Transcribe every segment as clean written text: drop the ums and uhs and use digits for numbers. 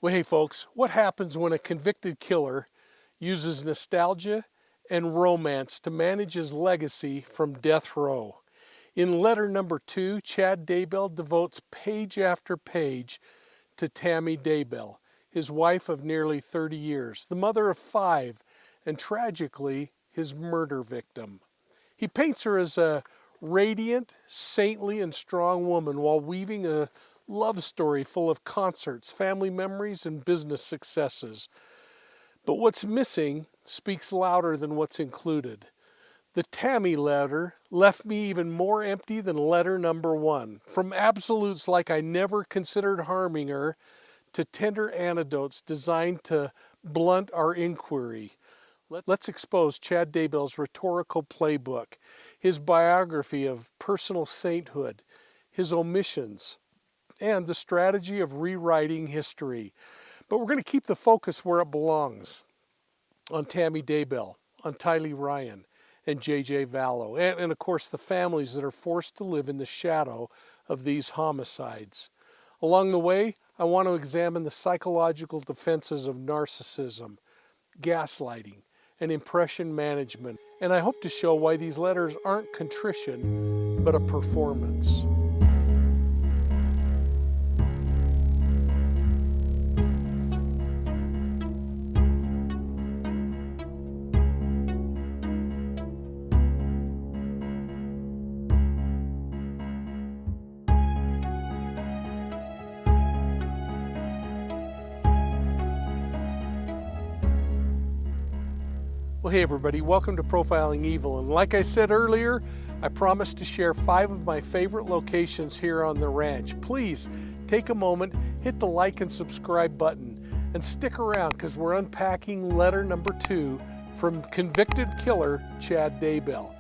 Well, hey folks, what happens when a convicted killer uses nostalgia and romance to manage his legacy from death row? In letter number 2, Chad Daybell devotes page after page to Tammy Daybell, his wife of nearly 30 years, the mother of 5, and tragically, his murder victim. He paints her as a radiant, saintly, and strong woman while weaving a love story full of concerts, family memories, and business successes. But what's missing speaks louder than what's included. The Tammy letter left me even more empty than letter number 1. From absolutes like I never considered harming her to tender anecdotes designed to blunt our inquiry. Let's expose Chad Daybell's rhetorical playbook, his biography of personal sainthood, his omissions, and the strategy of rewriting history. But we're going to keep the focus where it belongs, on Tammy Daybell, on Tylee Ryan and J.J. Vallow, and of course the families that are forced to live in the shadow of these homicides. Along the way, I want to examine the psychological defenses of narcissism, gaslighting, and impression management, and I hope to show why these letters aren't contrition, but a performance. Well, hey everybody, welcome to Profiling Evil. And like I said earlier, I promised to share 5 of my favorite locations here on the ranch. Please take a moment, hit the like and subscribe button, and stick around because we're unpacking letter number 2 from convicted killer Chad Daybell,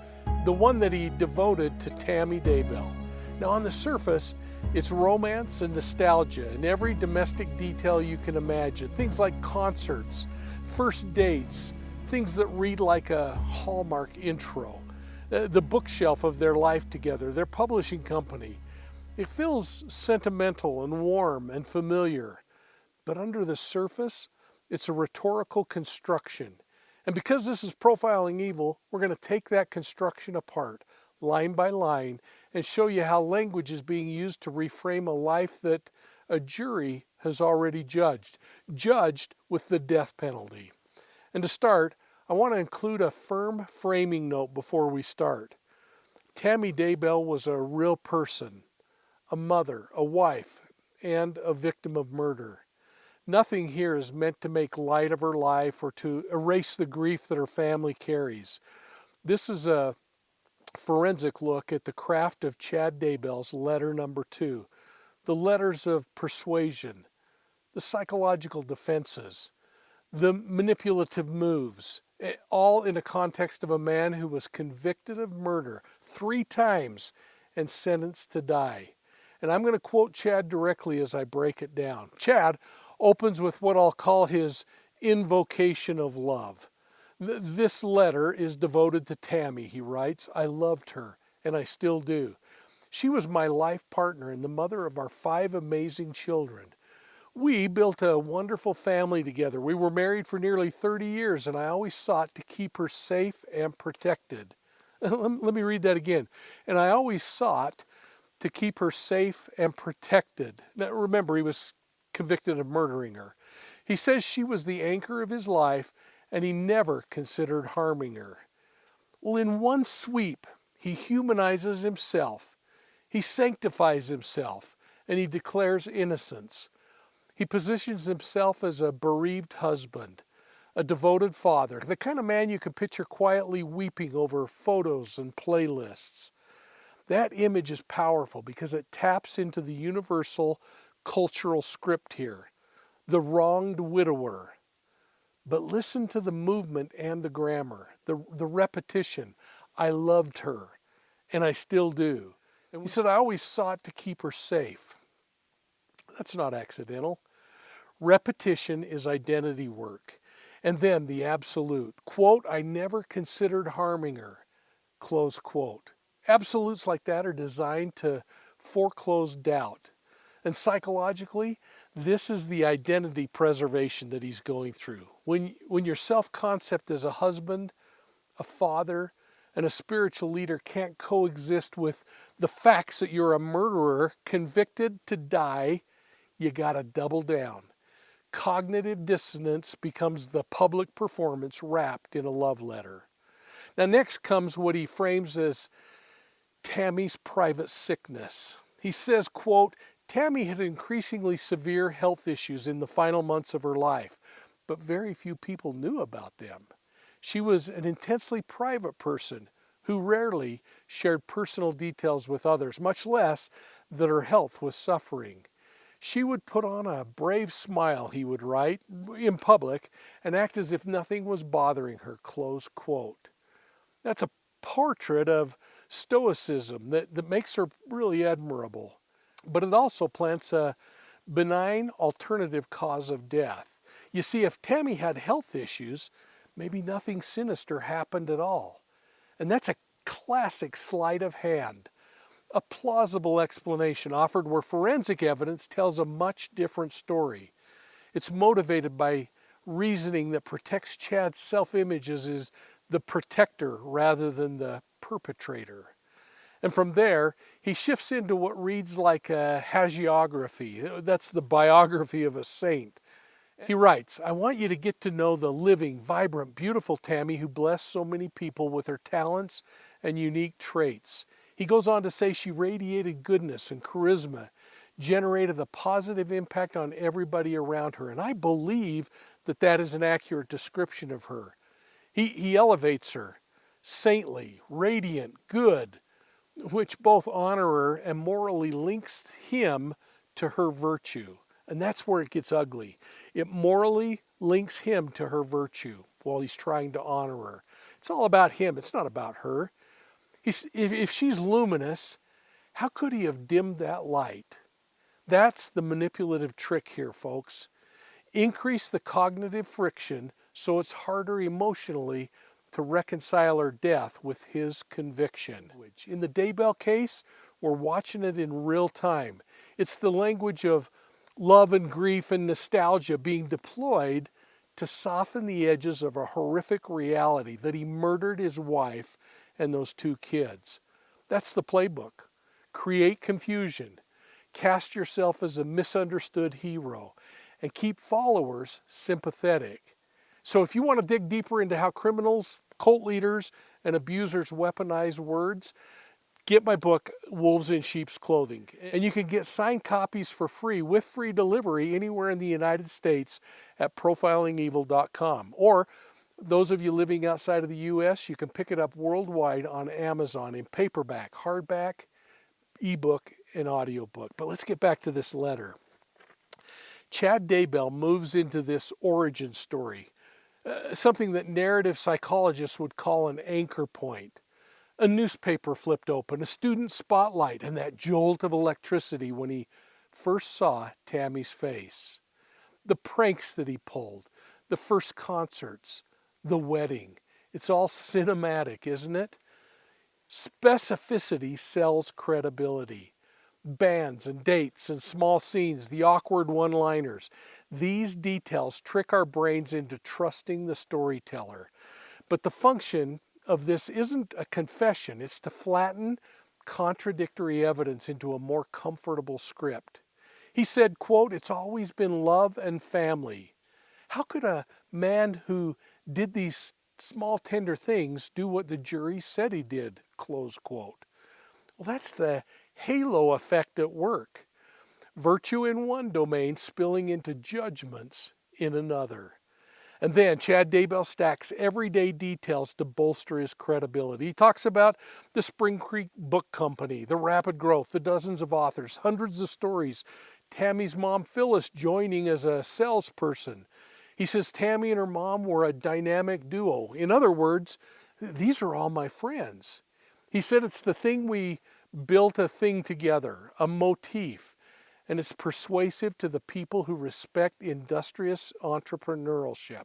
the one that he devoted to Tammy Daybell. Now on the surface, it's romance and nostalgia in every domestic detail you can imagine. Things like concerts, first dates, things that read like a Hallmark intro, the bookshelf of their life together, their publishing company. It feels sentimental and warm and familiar, but under the surface, it's a rhetorical construction. And because this is Profiling Evil, we're going to take that construction apart, line by line, and show you how language is being used to reframe a life that a jury has already judged with the death penalty. And to start, I want to include a firm framing note before we start. Tammy Daybell was a real person, a mother, a wife, and a victim of murder. Nothing here is meant to make light of her life or to erase the grief that her family carries. This is a forensic look at the craft of Chad Daybell's letter number 2, the letters of persuasion, the psychological defenses, the manipulative moves, all in a context of a man who was convicted of murder 3 times and sentenced to die. And I'm going to quote Chad directly as I break it down. Chad opens with what I'll call his invocation of love. This letter is devoted to Tammy, he writes. I loved her, and I still do. She was my life partner and the mother of our 5 amazing children. We built a wonderful family together. We were married for nearly 30 years, and I always sought to keep her safe and protected. Let me read that again. And I always sought to keep her safe and protected. Now, remember, he was convicted of murdering her. He says she was the anchor of his life, and he never considered harming her. Well, in one sweep, he humanizes himself. He sanctifies himself, and he declares innocence. He positions himself as a bereaved husband, a devoted father, the kind of man you could picture quietly weeping over photos and playlists. That image is powerful because it taps into the universal cultural script here, the wronged widower. But listen to the movement and the grammar, the repetition. I loved her, and I still do. And he said, I always sought to keep her safe. That's not accidental. Repetition is identity work. And then the absolute. Quote, I never considered harming her. Close quote. Absolutes like that are designed to foreclose doubt. And psychologically, This is the identity preservation that he's going through. When your self-concept as a husband, a father, and a spiritual leader can't coexist with the facts that you're a murderer convicted to die, you gotta double down. Cognitive dissonance becomes the public performance wrapped in a love letter. Now next comes what he frames as Tammy's private sickness. He says, quote, Tammy had increasingly severe health issues in the final months of her life, but very few people knew about them. She was an intensely private person who rarely shared personal details with others, much less that her health was suffering. She would put on a brave smile, he would write, in public, and act as if nothing was bothering her, close quote. That's a portrait of stoicism that makes her really admirable. But it also plants a benign alternative cause of death. You see, if Tammy had health issues, maybe nothing sinister happened at all. And that's a classic sleight of hand, a plausible explanation offered where forensic evidence tells a much different story. It's motivated by reasoning that protects Chad's self-image as the protector rather than the perpetrator. And from there, he shifts into what reads like a hagiography. That's the biography of a saint. He writes, I want you to get to know the living, vibrant, beautiful Tammy who blessed so many people with her talents and unique traits. He goes on to say she radiated goodness and charisma, generated a positive impact on everybody around her. And I believe that that is an accurate description of her. He elevates her, saintly, radiant, good, which both honor her and morally links him to her virtue. And that's where it gets ugly. It morally links him to her virtue while he's trying to honor her. It's all about him. It's not about her. If she's luminous, how could he have dimmed that light? That's the manipulative trick here, folks. Increase the cognitive friction so it's harder emotionally to reconcile her death with his conviction. In the Daybell case, we're watching it in real time. It's the language of love and grief and nostalgia being deployed to soften the edges of a horrific reality that he murdered his wife and those 2 kids. That's the playbook. Create confusion. Cast yourself as a misunderstood hero and keep followers sympathetic. So if you want to dig deeper into how criminals, cult leaders, and abusers weaponize words, get my book, Wolves in Sheep's Clothing. And you can get signed copies for free with free delivery anywhere in the United States at profilingevil.com. Or those of you living outside of the U.S., you can pick it up worldwide on Amazon in paperback, hardback, ebook, and audiobook. But let's get back to this letter. Chad Daybell moves into this origin story, something that narrative psychologists would call an anchor point. A newspaper flipped open, a student spotlight, and that jolt of electricity when he first saw Tammy's face. The pranks that he pulled, the first concerts, the wedding. It's all cinematic, isn't it? Specificity sells credibility. Bands and dates and small scenes, the awkward one-liners. These details trick our brains into trusting the storyteller. But the function of this isn't a confession. It's to flatten contradictory evidence into a more comfortable script. He said, quote, it's always been love and family. How could a man who did these small tender things do what the jury said he did, close quote? Well, that's the halo effect at work. Virtue in one domain spilling into judgments in another. And then Chad Daybell stacks everyday details to bolster his credibility. He talks about the Spring Creek Book Company, the rapid growth, the dozens of authors, hundreds of stories, Tammy's mom Phyllis joining as a salesperson. He says Tammy and her mom were a dynamic duo. In other words, these are all my friends. He said it's the thing we built a thing together, a motif. And it's persuasive to the people who respect industrious entrepreneurship,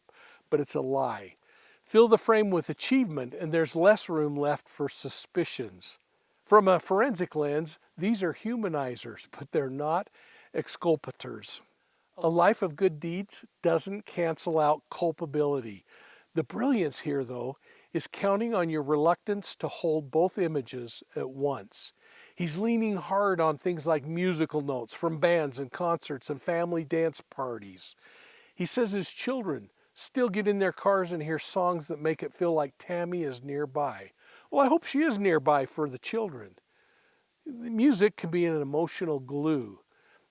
but it's a lie. Fill the frame with achievement, and there's less room left for suspicions. From a forensic lens, these are humanizers, but they're not exculpators. A life of good deeds doesn't cancel out culpability. The brilliance here, though, is counting on your reluctance to hold both images at once. He's leaning hard on things like musical notes from bands and concerts and family dance parties. He says his children still get in their cars and hear songs that make it feel like Tammy is nearby. Well, I hope she is nearby for the children. The music can be an emotional glue.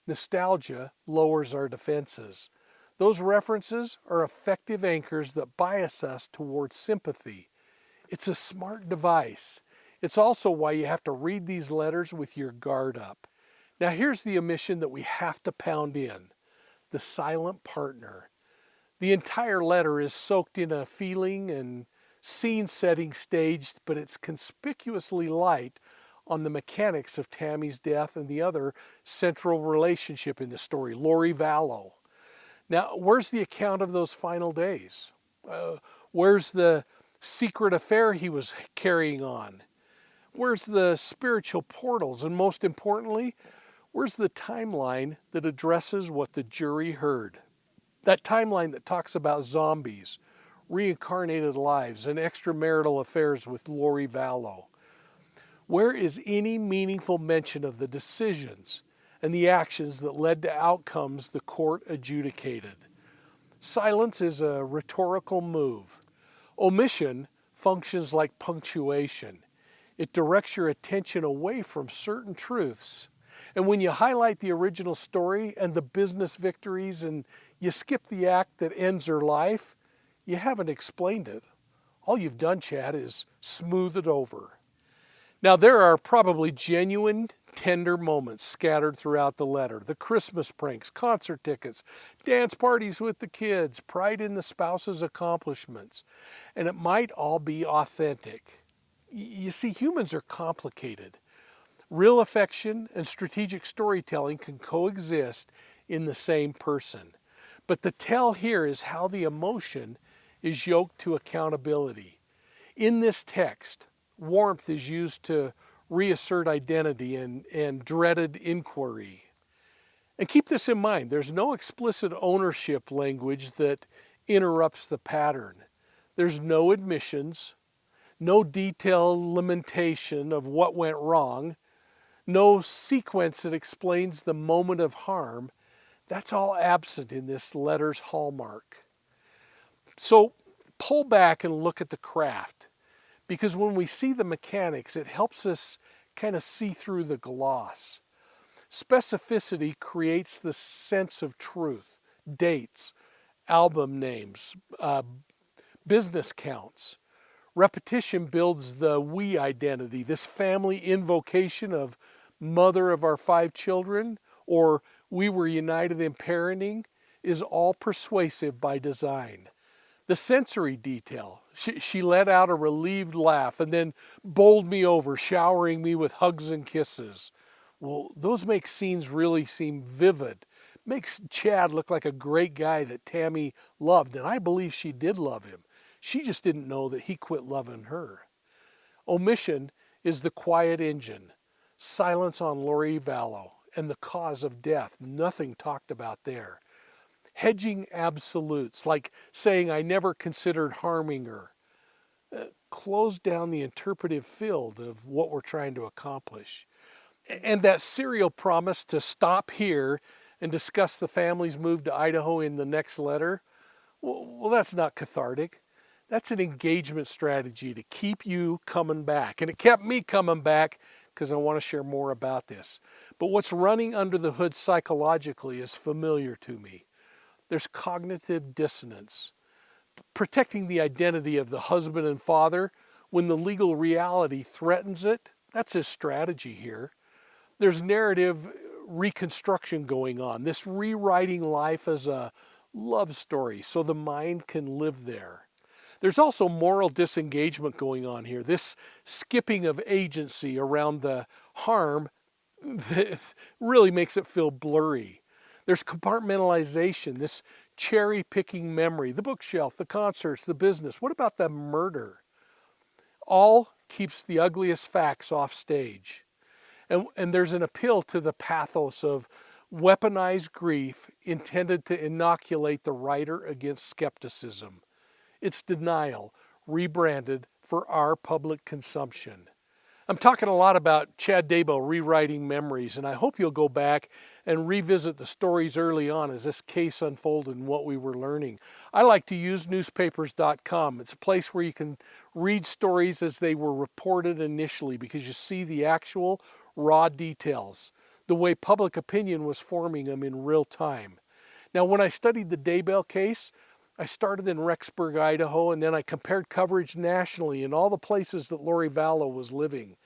Nostalgia lowers our defenses. Those references are effective anchors that bias us towards sympathy. It's a smart device. It's also why you have to read these letters with your guard up. Now here's the omission that we have to pound in: the silent partner. The entire letter is soaked in a feeling and scene setting staged, but it's conspicuously light on the mechanics of Tammy's death and the other central relationship in the story, Lori Vallow. Now, where's the account of those final days? Where's the secret affair he was carrying on? Where's the spiritual portals? And most importantly, where's the timeline that addresses what the jury heard? That timeline that talks about zombies, reincarnated lives, and extramarital affairs with Lori Vallow. Where is any meaningful mention of the decisions and the actions that led to outcomes the court adjudicated? Silence is a rhetorical move. Omission functions like punctuation. It directs your attention away from certain truths. And when you highlight the original story and the business victories and you skip the act that ends her life, you haven't explained it. All you've done, Chad, is smooth it over. Now, there are probably genuine, tender moments scattered throughout the letter. The Christmas pranks, concert tickets, dance parties with the kids, pride in the spouse's accomplishments. And it might all be authentic. You see, humans are complicated. Real affection and strategic storytelling can coexist in the same person. But the tell here is how the emotion is yoked to accountability. In this text, warmth is used to reassert identity and dreaded inquiry. And keep this in mind, there's no explicit ownership language that interrupts the pattern. There's no admissions, no detailed lamentation of what went wrong, no sequence that explains the moment of harm. That's all absent in this letter's hallmark. So pull back and look at the craft. Because when we see the mechanics, it helps us kind of see through the gloss. Specificity creates the sense of truth, dates, album names, business counts. Repetition builds the we identity, this family invocation of mother of our 5 children, or we were united in parenting, is all persuasive by design. The sensory detail, she let out a relieved laugh and then bowled me over, showering me with hugs and kisses. Well, those make scenes really seem vivid. Makes Chad look like a great guy that Tammy loved, and I believe she did love him. She just didn't know that he quit loving her. Omission is the quiet engine. Silence on Lori Vallow and the cause of death. Nothing talked about there. Hedging absolutes, like saying I never considered harming her, close down the interpretive field of what we're trying to accomplish. And that serial promise to stop here and discuss the family's move to Idaho in the next letter, well, that's not cathartic. That's an engagement strategy to keep you coming back. And it kept me coming back because I want to share more about this. But what's running under the hood psychologically is familiar to me. There's cognitive dissonance. Protecting the identity of the husband and father when the legal reality threatens it, that's his strategy here. There's narrative reconstruction going on, this rewriting life as a love story so the mind can live there. There's also moral disengagement going on here, this skipping of agency around the harm that really makes it feel blurry. There's compartmentalization, this cherry-picking memory, the bookshelf, the concerts, the business. What about the murder? All keeps the ugliest facts off stage. And there's an appeal to the pathos of weaponized grief intended to inoculate the writer against skepticism. It's denial, rebranded for our public consumption. I'm talking a lot about Chad Daybell rewriting memories, and I hope you'll go back and revisit the stories early on as this case unfolded and what we were learning. I like to use newspapers.com. It's a place where you can read stories as they were reported initially because you see the actual raw details, the way public opinion was forming them in real time. Now, when I studied the Daybell case, I started in Rexburg, Idaho, and then I compared coverage nationally in all the places that Lori Vallow was living.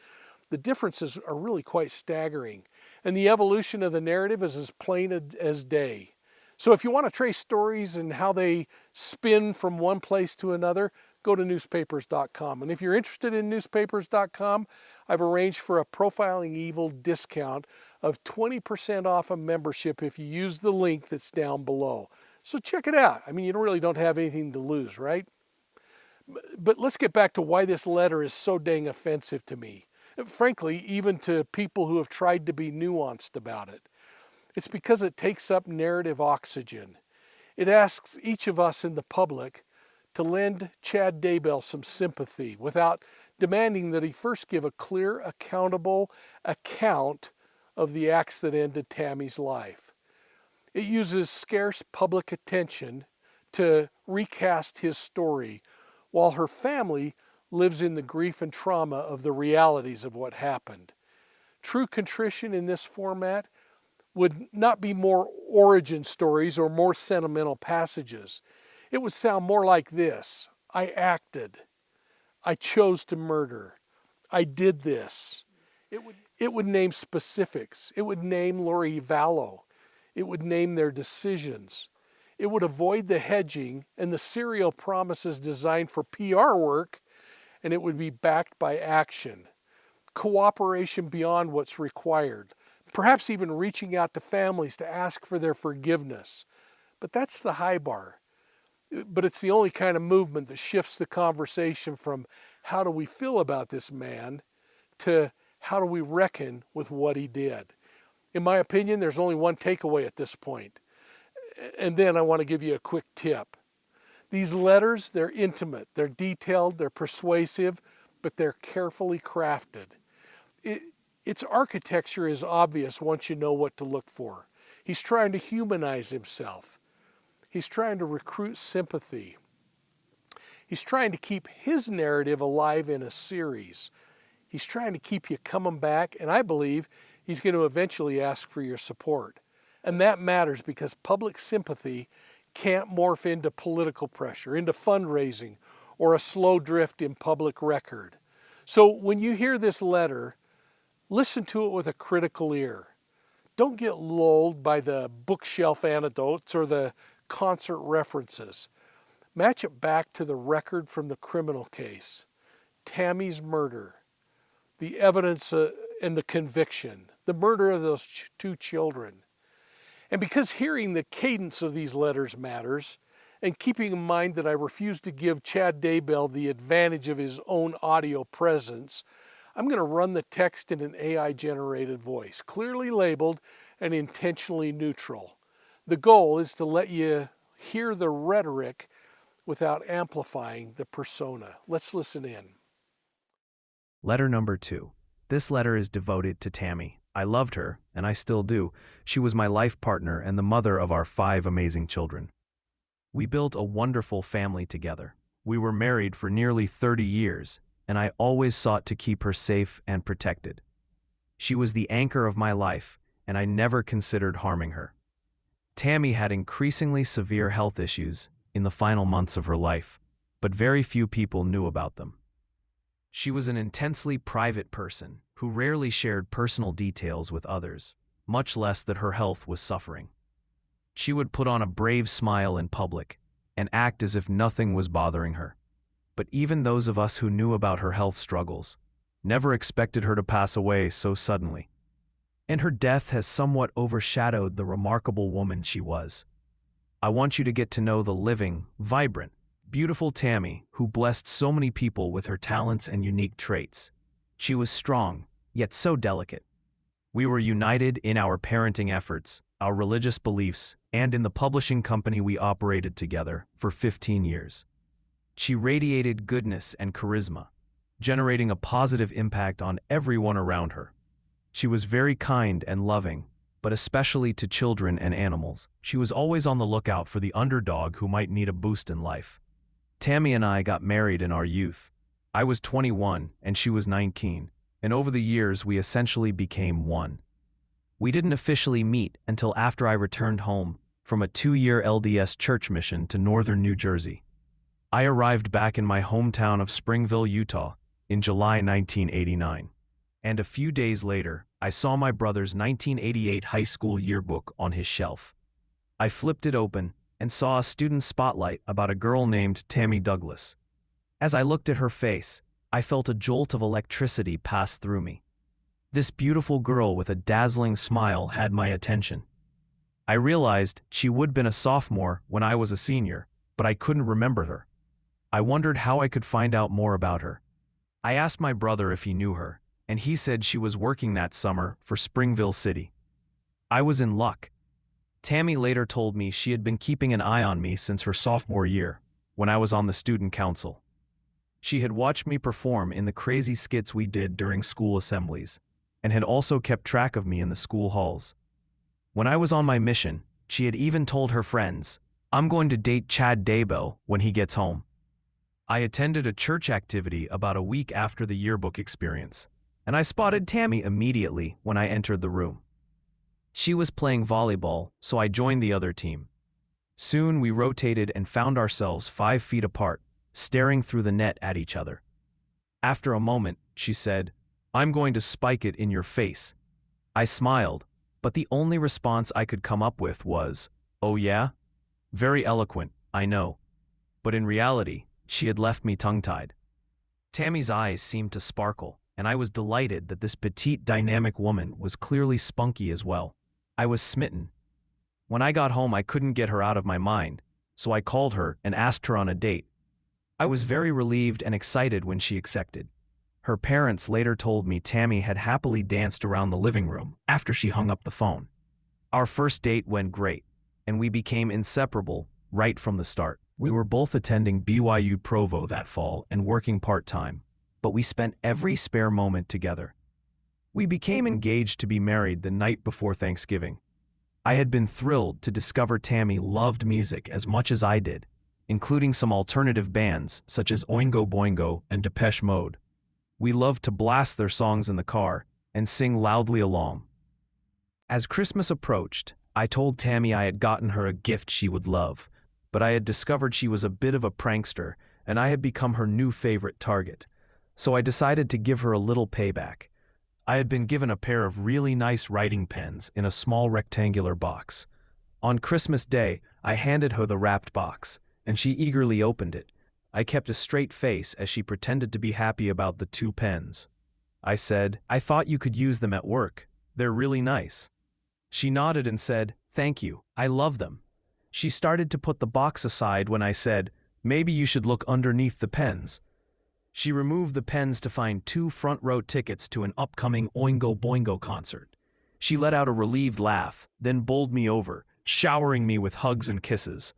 The differences are really quite staggering, and the evolution of the narrative is as plain as day. So if you want to trace stories and how they spin from one place to another, go to newspapers.com. And if you're interested in newspapers.com, I've arranged for a Profiling Evil discount of 20% off a membership if you use the link that's down below. So check it out. I mean, you really don't have anything to lose, right? But let's get back to why this letter is so dang offensive to me. Frankly, even to people who have tried to be nuanced about it. It's because it takes up narrative oxygen. It asks each of us in the public to lend Chad Daybell some sympathy without demanding that he first give a clear, accountable account of the acts that ended Tammy's life. It uses scarce public attention to recast his story while her family lives in the grief and trauma of the realities of what happened. True contrition in this format would not be more origin stories or more sentimental passages. It would sound more like this: I acted. I chose to murder. I did this. It would name specifics. It would name Lori Vallow. It would name their decisions. It would avoid the hedging and the serial promises designed for PR work, and it would be backed by action. Cooperation beyond what's required. Perhaps even reaching out to families to ask for their forgiveness. But that's the high bar. But it's the only kind of movement that shifts the conversation from how do we feel about this man to how do we reckon with what he did. In my opinion, there's only one takeaway at this point. And then I want to give you a quick tip. These letters, they're intimate, they're detailed, they're persuasive, but they're carefully crafted. Its architecture is obvious once you know what to look for. He's trying to humanize himself. He's trying to recruit sympathy. He's trying to keep his narrative alive in a series. He's trying to keep you coming back, and I believe he's going to eventually ask for your support. And that matters because public sympathy can't morph into political pressure, into fundraising, or a slow drift in public record. So when you hear this letter, listen to it with a critical ear. Don't get lulled by the bookshelf anecdotes or the concert references. Match it back to the record from the criminal case, Tammy's murder, the evidence and the conviction, the murder of those two children. And because hearing the cadence of these letters matters, and keeping in mind that I refuse to give Chad Daybell the advantage of his own audio presence, I'm going to run the text in an AI-generated voice, clearly labeled and intentionally neutral. The goal is to let you hear the rhetoric without amplifying the persona. Let's listen in. Letter number 2. This letter is devoted to Tammy. I loved her, and I still do. She was my life partner and the mother of our 5 amazing children. We built a wonderful family together. We were married for nearly 30 years, and I always sought to keep her safe and protected. She was the anchor of my life, and I never considered harming her. Tammy had increasingly severe health issues in the final months of her life, but very few people knew about them. She was an intensely private person who rarely shared personal details with others, much less that her health was suffering. She would put on a brave smile in public and act as if nothing was bothering her. But even those of us who knew about her health struggles never expected her to pass away so suddenly. And her death has somewhat overshadowed the remarkable woman she was. I want you to get to know the living, vibrant, beautiful Tammy who blessed so many people with her talents and unique traits. She was strong, yet so delicate. We were united in our parenting efforts, our religious beliefs, and in the publishing company we operated together for 15 years. She radiated goodness and charisma, generating a positive impact on everyone around her. She was very kind and loving, but especially to children and animals. She was always on the lookout for the underdog who might need a boost in life. Tammy and I got married in our youth. I was 21 and she was 19, and over the years we essentially became one. We didn't officially meet until after I returned home from a 2-year LDS church mission to northern New Jersey. I arrived back in my hometown of Springville, Utah, in July 1989. And a few days later, I saw my brother's 1988 high school yearbook on his shelf. I flipped it open and saw a student spotlight about a girl named Tammy Douglas. As I looked at her face, I felt a jolt of electricity pass through me. This beautiful girl with a dazzling smile had my attention. I realized she would have been a sophomore when I was a senior, but I couldn't remember her. I wondered how I could find out more about her. I asked my brother if he knew her, and he said she was working that summer for Springville City. I was in luck. Tammy later told me she had been keeping an eye on me since her sophomore year, when I was on the student council. She had watched me perform in the crazy skits we did during school assemblies, and had also kept track of me in the school halls. When I was on my mission, she had even told her friends, "I'm going to date Chad Daybell when he gets home." I attended a church activity about a week after the yearbook experience, and I spotted Tammy immediately when I entered the room. She was playing volleyball, so I joined the other team. Soon we rotated and found ourselves 5 feet apart, staring through the net at each other. After a moment, she said, "I'm going to spike it in your face." I smiled, but the only response I could come up with was, "Oh yeah?" Very eloquent, I know. But in reality, she had left me tongue-tied. Tammy's eyes seemed to sparkle, and I was delighted that this petite, dynamic woman was clearly spunky as well. I was smitten. When I got home, I couldn't get her out of my mind, so I called her and asked her on a date. I was very relieved and excited when she accepted. Her parents later told me Tammy had happily danced around the living room after she hung up the phone. Our first date went great, and we became inseparable right from the start. We were both attending BYU Provo that fall and working part-time, but we spent every spare moment together. We became engaged to be married the night before Thanksgiving. I had been thrilled to discover Tammy loved music as much as I did, including some alternative bands such as Oingo Boingo and Depeche Mode. We loved to blast their songs in the car and sing loudly along. As Christmas approached, I told Tammy I had gotten her a gift she would love, but I had discovered she was a bit of a prankster and I had become her new favorite target, so I decided to give her a little payback. I had been given a pair of really nice writing pens in a small rectangular box. On Christmas Day, I handed her the wrapped box, and she eagerly opened it. I kept a straight face as she pretended to be happy about the 2 pens. I said, "I thought you could use them at work. They're really nice." She nodded and said, "Thank you, I love them." She started to put the box aside when I said, "Maybe you should look underneath the pens." She removed the pens to find 2 front-row tickets to an upcoming Oingo Boingo concert. She let out a relieved laugh, then bowled me over, showering me with hugs and kisses.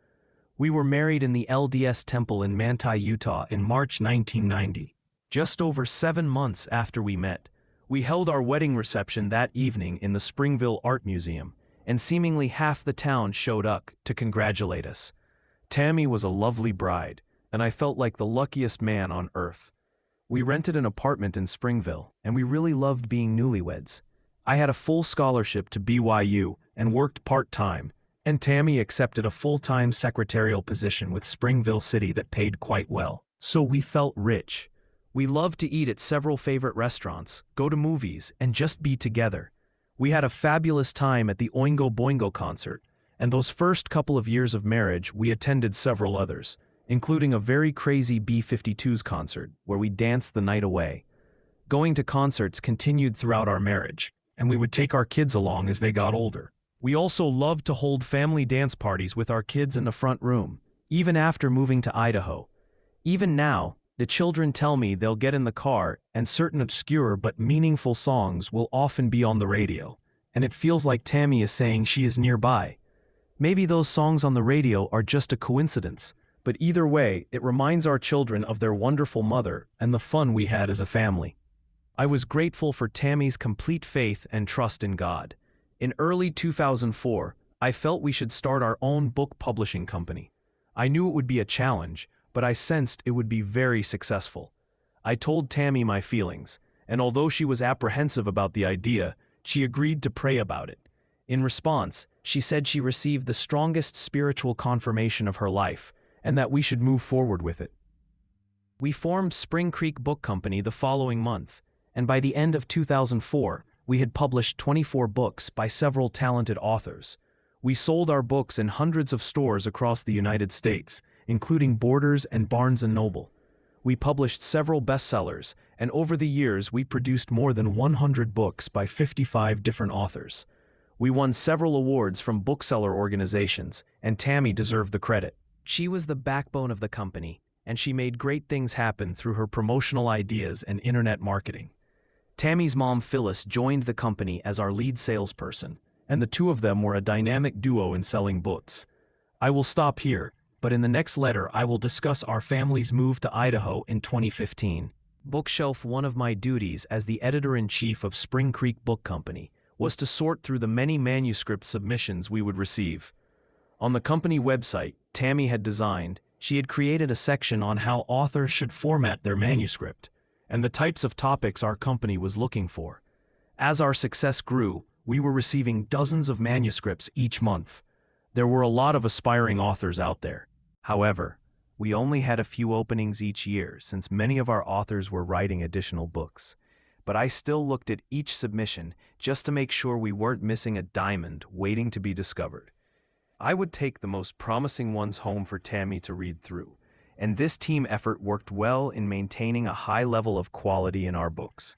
We were married in the LDS temple in Manti, Utah in March 1990. Just over 7 months after we met, we held our wedding reception that evening in the Springville Art Museum, and seemingly half the town showed up to congratulate us. Tammy was a lovely bride, and I felt like the luckiest man on earth. We rented an apartment in Springville, and we really loved being newlyweds. I had a full scholarship to BYU and worked part-time, and Tammy accepted a full-time secretarial position with Springville City that paid quite well. So we felt rich. We loved to eat at several favorite restaurants, go to movies, and just be together. We had a fabulous time at the Oingo Boingo concert, and those first couple of years of marriage we attended several others, including a very crazy B-52s concert where we danced the night away. Going to concerts continued throughout our marriage, and we would take our kids along as they got older. We also loved to hold family dance parties with our kids in the front room, even after moving to Idaho. Even now, the children tell me they'll get in the car and certain obscure but meaningful songs will often be on the radio, and it feels like Tammy is saying she is nearby. Maybe those songs on the radio are just a coincidence, but either way, it reminds our children of their wonderful mother and the fun we had as a family. I was grateful for Tammy's complete faith and trust in God. In early 2004, I felt we should start our own book publishing company. I knew it would be a challenge, but I sensed it would be very successful. I told Tammy my feelings, and although she was apprehensive about the idea, she agreed to pray about it. In response, she said she received the strongest spiritual confirmation of her life, and that we should move forward with it. We formed Spring Creek Book Company the following month, and by the end of 2004, we had published 24 books by several talented authors. We sold our books in hundreds of stores across the United States, including Borders and Barnes & Noble. We published several bestsellers, and over the years we produced more than 100 books by 55 different authors. We won several awards from bookseller organizations, and Tammy deserved the credit. She was the backbone of the company, and she made great things happen through her promotional ideas and internet marketing. Tammy's mom Phyllis joined the company as our lead salesperson, and the two of them were a dynamic duo in selling books. I will stop here, but in the next letter I will discuss our family's move to Idaho in 2015. Bookshelf. One of my duties as the editor-in-chief of Spring Creek Book Company was to sort through the many manuscript submissions we would receive. On the company website Tammy had designed, she had created a section on how authors should format their manuscript, and the types of topics our company was looking for. As our success grew, we were receiving dozens of manuscripts each month. There were a lot of aspiring authors out there. However, we only had a few openings each year since many of our authors were writing additional books. But I still looked at each submission just to make sure we weren't missing a diamond waiting to be discovered. I would take the most promising ones home for Tammy to read through, and this team effort worked well in maintaining a high level of quality in our books.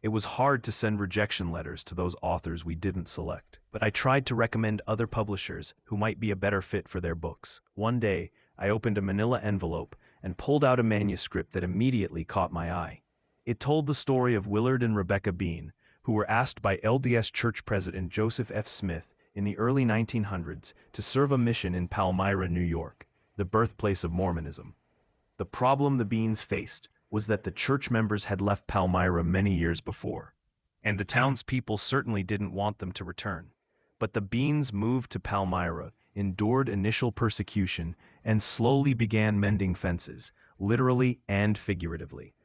It was hard to send rejection letters to those authors we didn't select, but I tried to recommend other publishers who might be a better fit for their books. One day, I opened a manila envelope and pulled out a manuscript that immediately caught my eye. It told the story of Willard and Rebecca Bean, who were asked by LDS Church President Joseph F. Smith in the early 1900s to serve a mission in Palmyra, New York, the birthplace of Mormonism. The problem the Beans faced was that the church members had left Palmyra many years before, and the townspeople certainly didn't want them to return. But the Beans moved to Palmyra, endured initial persecution, and slowly began mending fences, literally and figuratively.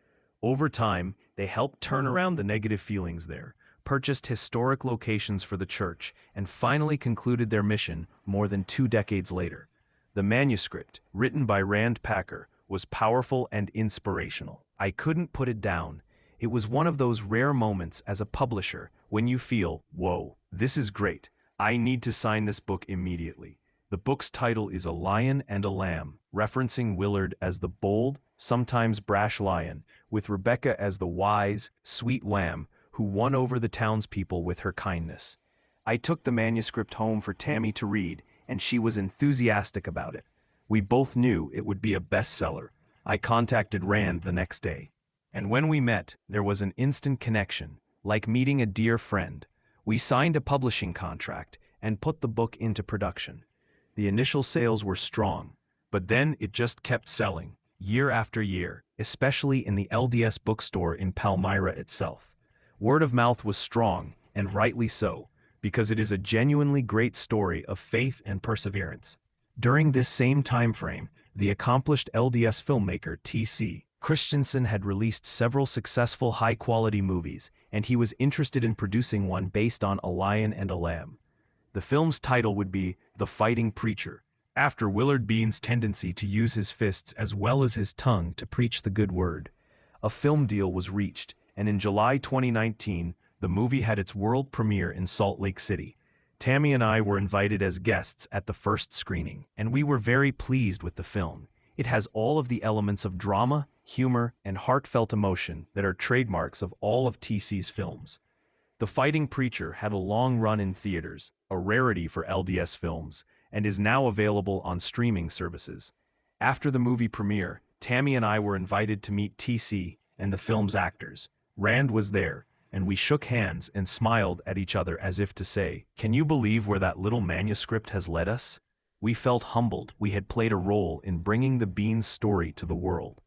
Over time, they helped turn around the negative feelings there, purchased historic locations for the church, and finally concluded their mission more than 2 decades later. The manuscript, written by Rand Packer, was powerful and inspirational. I couldn't put it down. It was one of those rare moments as a publisher when you feel, whoa, this is great. I need to sign this book immediately. The book's title is A Lion and a Lamb, referencing Willard as the bold, sometimes brash lion, with Rebecca as the wise, sweet lamb who won over the townspeople with her kindness. I took the manuscript home for Tammy to read, and she was enthusiastic about it. We both knew it would be a bestseller. I contacted Rand the next day, and when we met, there was an instant connection, like meeting a dear friend. We signed a publishing contract and put the book into production. The initial sales were strong, but then it just kept selling, year after year, especially in the LDS bookstore in Palmyra itself. Word of mouth was strong, and rightly so, because it is a genuinely great story of faith and perseverance. During this same time frame, the accomplished LDS filmmaker T.C. Christensen had released several successful high-quality movies, and he was interested in producing one based on A Lion and a Lamb. The film's title would be The Fighting Preacher, after Willard Bean's tendency to use his fists as well as his tongue to preach the good word. A film deal was reached, and in July 2019, the movie had its world premiere in Salt Lake City. Tammy and I were invited as guests at the first screening, and we were very pleased with the film. It has all of the elements of drama, humor, and heartfelt emotion that are trademarks of all of TC's films. The Fighting Preacher had a long run in theaters, a rarity for LDS films, and is now available on streaming services. After the movie premiere, Tammy and I were invited to meet TC and the film's actors. Rand was there, and we shook hands and smiled at each other as if to say, "Can you believe where that little manuscript has led us?" We felt humbled. We had played a role in bringing the Beans story to the world.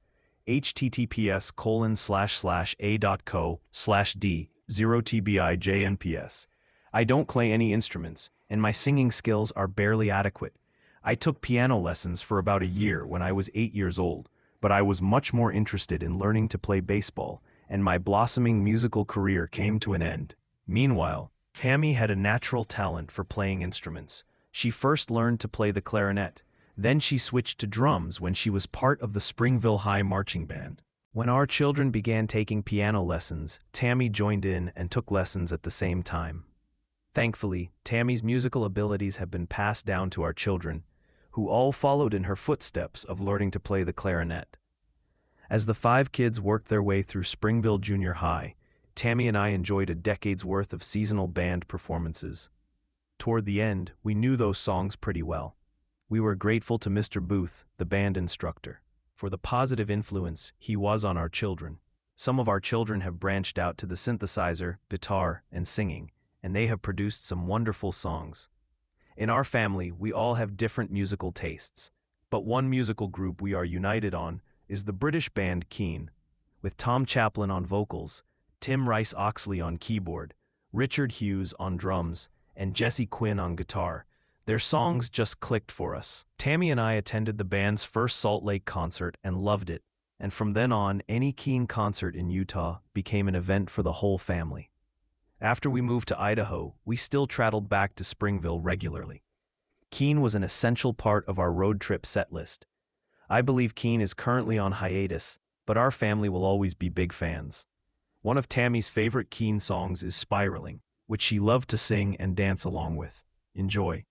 https://a.co/d0tbijnps. I don't play any instruments, and my singing skills are barely adequate. I took piano lessons for about a year when I was 8 years old, but I was much more interested in learning to play baseball, and my blossoming musical career came to an end. Meanwhile, Tammy had a natural talent for playing instruments. She first learned to play the clarinet. Then she switched to drums when she was part of the Springville High Marching Band. When our children began taking piano lessons, Tammy joined in and took lessons at the same time. Thankfully, Tammy's musical abilities have been passed down to our children, who all followed in her footsteps of learning to play the clarinet. As the 5 kids worked their way through Springville Junior High, Tammy and I enjoyed a decade's worth of seasonal band performances. Toward the end, we knew those songs pretty well. We were grateful to Mr. Booth, the band instructor, for the positive influence he was on our children. Some of our children have branched out to the synthesizer, guitar, and singing, and they have produced some wonderful songs. In our family, we all have different musical tastes, but one musical group we are united on is the British band Keane, with Tom Chaplin on vocals, Tim Rice Oxley on keyboard, Richard Hughes on drums, and Jesse Quinn on guitar. Their songs just clicked for us. Tammy and I attended the band's first Salt Lake concert and loved it, and from then on, any Keane concert in Utah became an event for the whole family. After we moved to Idaho, we still traveled back to Springville regularly. Keane was an essential part of our road trip set list. I believe Keane is currently on hiatus, but our family will always be big fans. One of Tammy's favorite Keane songs is Spiraling, which she loved to sing and dance along with. Enjoy.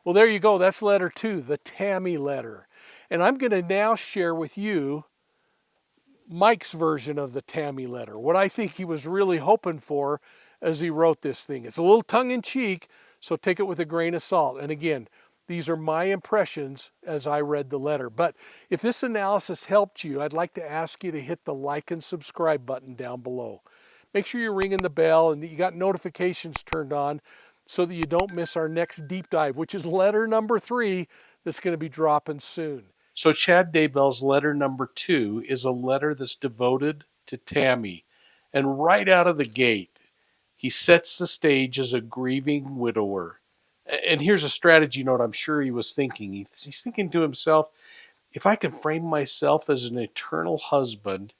Well, there you go. That's letter 2, the Tammy letter. And I'm going to now share with you Mike's version of the Tammy letter, what I think he was really hoping for as he wrote this thing. It's a little tongue-in-cheek, so take it with a grain of salt. And again, these are my impressions as I read the letter. But if this analysis helped you, I'd like to ask you to hit the like and subscribe button down below. Make sure you're ringing the bell and that you got notifications turned on so that you don't miss our next deep dive, which is letter number 3 that's going to be dropping soon. So Chad Daybell's letter number 2 is a letter that's devoted to Tammy. And right out of the gate, he sets the stage as a grieving widower. And here's a strategy note I'm sure he was thinking. He's thinking to himself, if I can frame myself as an eternal husband,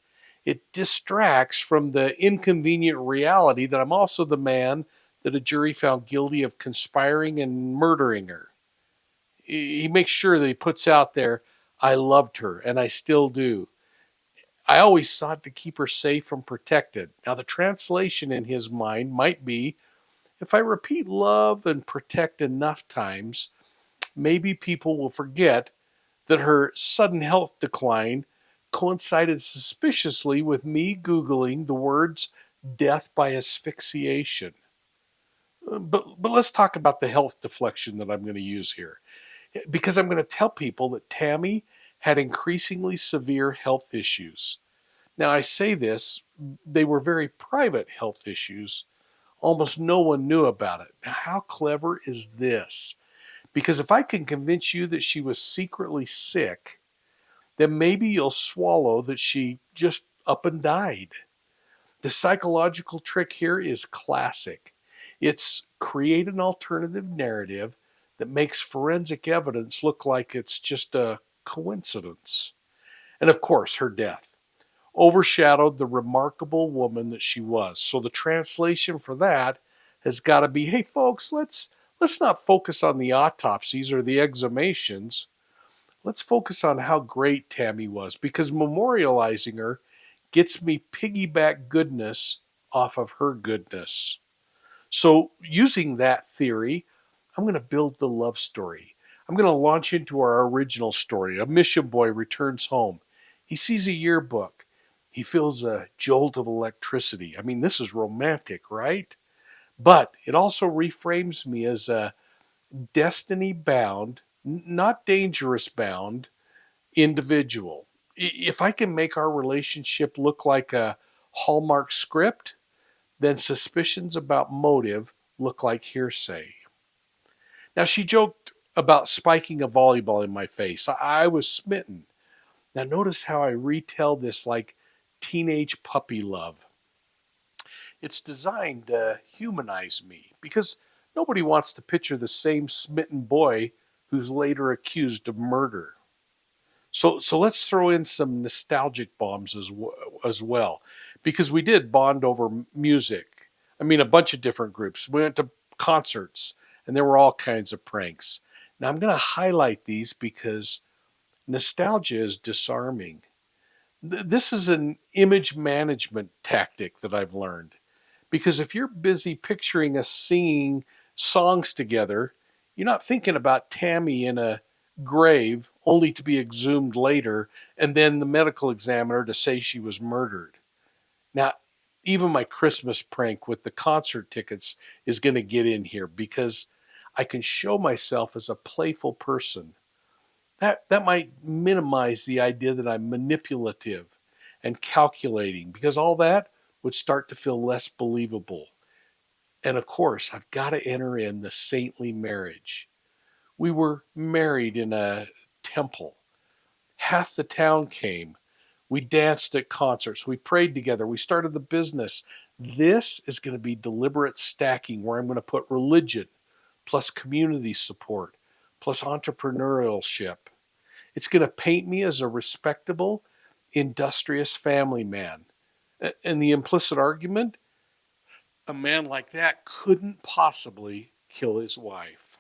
it distracts from the inconvenient reality that I'm also the man that a jury found guilty of conspiring and murdering her. He makes sure that he puts out there, I loved her, and I still do. I always sought to keep her safe and protected. Now, the translation in his mind might be, if I repeat love and protect enough times, maybe people will forget that her sudden health decline coincided suspiciously with me Googling the words death by asphyxiation. But let's talk about the health deflection that I'm going to use here, because I'm going to tell people that Tammy had increasingly severe health issues. Now, I say this, they were very private health issues. Almost no one knew about it. Now, how clever is this? Because if I can convince you that she was secretly sick, then maybe you'll swallow that she just up and died. The psychological trick here is classic. It's create an alternative narrative that makes forensic evidence look like it's just a coincidence. And of course, her death overshadowed the remarkable woman that she was. So the translation for that has got to be, hey folks, let's not focus on the autopsies or the exhumations. Let's focus on how great Tammy was, because memorializing her gets me piggyback goodness off of her goodness. So using that theory, I'm going to build the love story. I'm going to launch into our original story. A mission boy returns home. He sees a yearbook. He feels a jolt of electricity. I mean, this is romantic, right? But it also reframes me as a destiny bound, not dangerous bound individual. If I can make our relationship look like a Hallmark script, then suspicions about motive look like hearsay. Now, she joked about spiking a volleyball in my face. I was smitten. Now, notice how I retell this like teenage puppy love. It's designed to humanize me because nobody wants to picture the same smitten boy who's later accused of murder. So let's throw in some nostalgic bombs as well, because we did bond over music. I mean, a bunch of different groups. We went to concerts, and there were all kinds of pranks. Now I'm going to highlight these because nostalgia is disarming. This is an image management tactic that I've learned. Because if you're busy picturing us singing songs together, you're not thinking about Tammy in a grave only to be exhumed later and then the medical examiner to say she was murdered. Now, even my Christmas prank with the concert tickets is going to get in here because I can show myself as a playful person. That might minimize the idea that I'm manipulative and calculating because all that would start to feel less believable. And of course, I've got to enter in the saintly marriage. We were married in a temple. Half the town came. We danced at concerts. We prayed together. We started the business. This is going to be deliberate stacking where I'm going to put religion plus community support plus entrepreneurship. It's going to paint me as a respectable, industrious family man. And the implicit argument, a man like that couldn't possibly kill his wife.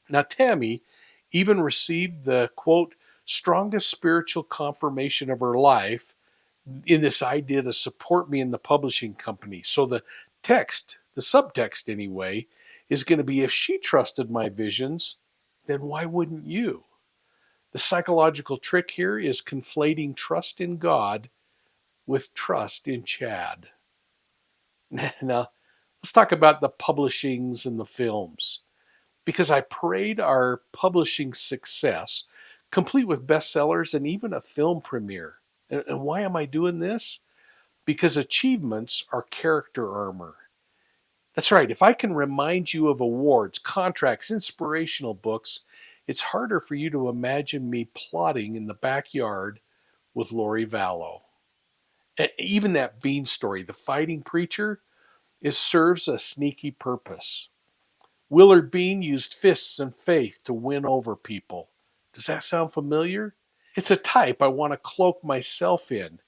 Now, Tammy even received the quote, strongest spiritual confirmation of her life in this idea to support me in the publishing company. So the text, the subtext anyway, is going to be if she trusted my visions, then why wouldn't you? The psychological trick here is conflating trust in God with trust in Chad. Now, let's talk about the publishings and the films. Because I prayed our publishing success, complete with bestsellers and even a film premiere. And why am I doing this? Because achievements are character armor. That's right. If I can remind you of awards, contracts, inspirational books, it's harder for you to imagine me plotting in the backyard with Lori Vallow. Even that Bean story, the fighting preacher, it serves a sneaky purpose. Willard Bean used fists and faith to win over people. Does that sound familiar? It's a type I want to cloak myself in,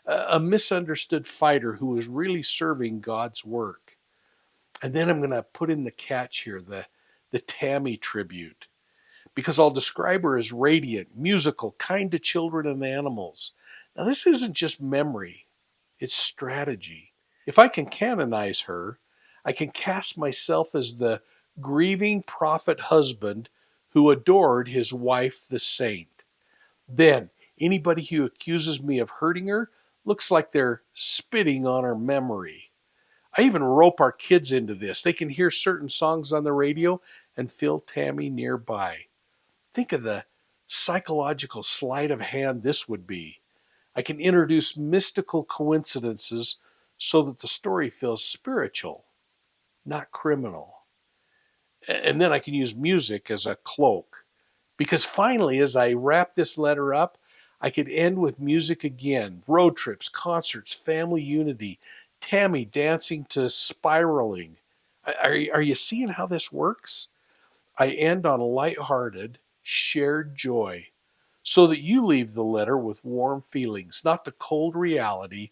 a misunderstood fighter who is really serving God's work. And then I'm going to put in the catch here, the Tammy tribute, because I'll describe her as radiant, musical, kind to children and animals. Now, this isn't just memory, it's strategy. If I can canonize her, I can cast myself as the grieving prophet husband who adored his wife, the saint. Then, anybody who accuses me of hurting her looks like they're spitting on her memory. I even rope our kids into this. They can hear certain songs on the radio and feel Tammy nearby. Think of the psychological sleight of hand this would be. I can introduce mystical coincidences so that the story feels spiritual, not criminal. And then I can use music as a cloak. Because finally, as I wrap this letter up, I could end with music again. Road trips, concerts, family unity, Tammy dancing to spiraling. Are you seeing how this works? I end on a lighthearted, shared joy so that you leave the letter with warm feelings, not the cold reality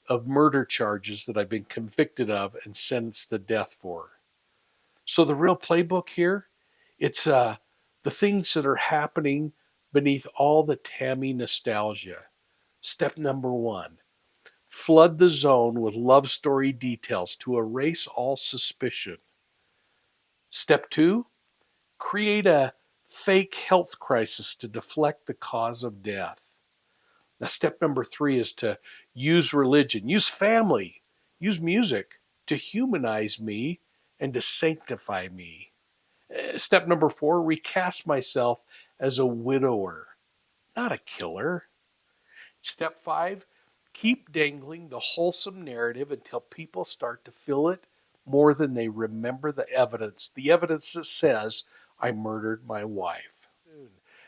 of murder charges that I've been convicted of and sentenced to death for. So the real playbook here, it's the things that are happening beneath all the Tammy nostalgia. Step number one, flood the zone with love story details to erase all suspicion. Step two, create a fake health crisis to deflect the cause of death. Now, step number three is to use religion, use family, use music to humanize me and to sanctify me. Step number four, recast myself as a widower, not a killer. Step five, Keep dangling the wholesome narrative until people start to feel it more than they remember the evidence that says, I murdered my wife.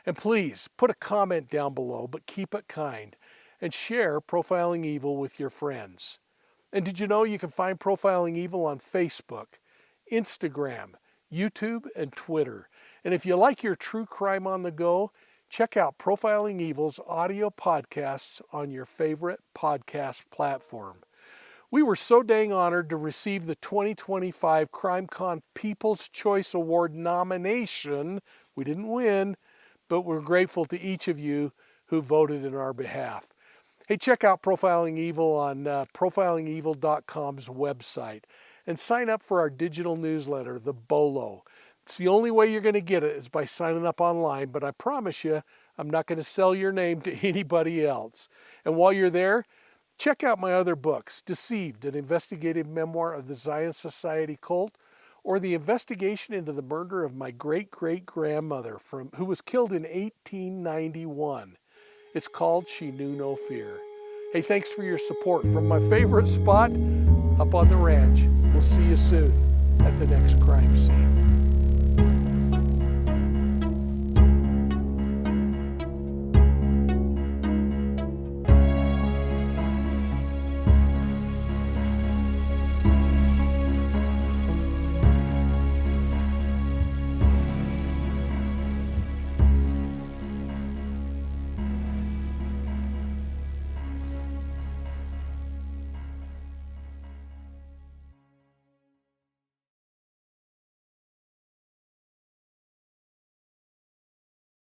And please put a comment down below, but keep it kind, and share Profiling Evil with your friends. And did you know you can find Profiling Evil on Facebook, Instagram, YouTube, and Twitter? And if you like your true crime on the go, check out Profiling Evil's audio podcasts on your favorite podcast platform. We were so dang honored to receive the 2025 CrimeCon People's Choice Award nomination. We didn't win, but we're grateful to each of you who voted in our behalf. Hey, check out Profiling Evil on profilingevil.com's website and sign up for our digital newsletter, The Bolo. It's the only way you're going to get it is by signing up online, but I promise you, I'm not going to sell your name to anybody else. And while you're there, check out my other books, Deceived, an investigative memoir of the Zion Society cult, or the investigation into the murder of my great-great-grandmother who was killed in 1891. It's called She Knew No Fear. Hey, thanks for your support. From my favorite spot up on the ranch, we'll see you soon at the next crime scene.